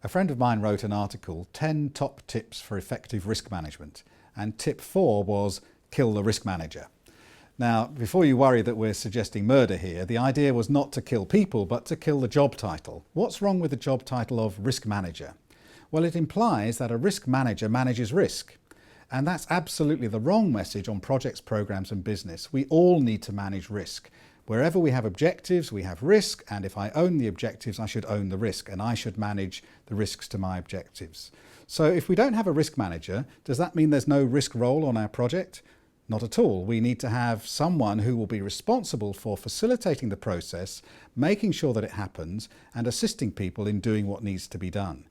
A friend of mine wrote an article, 10 top tips for effective risk management, and tip 4 was kill the risk manager. Now, before you worry that we're suggesting murder here, the idea was not to kill people, but to kill the job title. What's wrong with the job title of risk manager? Well, it implies that a risk manager manages risk. And that's absolutely the wrong message on projects, programs and business. We all need to manage risk. Wherever we have objectives, we have risk, and if I own the objectives, I should own the risk, and I should manage the risks to my objectives. So if we don't have a risk manager, does that mean there's no risk role on our project? Not at all. We need to have someone who will be responsible for facilitating the process, making sure that it happens, and assisting people in doing what needs to be done.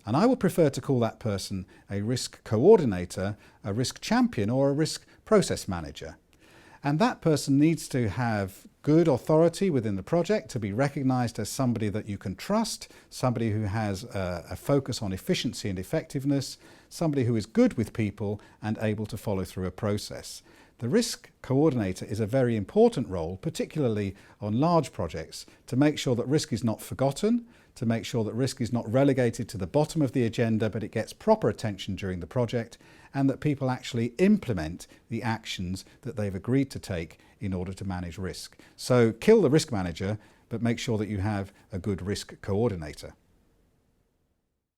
And I would prefer to call that person a risk coordinator, a risk champion, or a risk process manager. And that person needs to have good authority within the project, to be recognised as somebody that you can trust, somebody who has a focus on efficiency and effectiveness, somebody who is good with people and able to follow through a process. The risk coordinator is a very important role, particularly on large projects, to make sure that risk is not forgotten, to make sure that risk is not relegated to the bottom of the agenda, but it gets proper attention during the project, and that people actually implement the actions that they've agreed to take in order to manage risk. So kill the risk manager, but make sure that you have a good risk coordinator.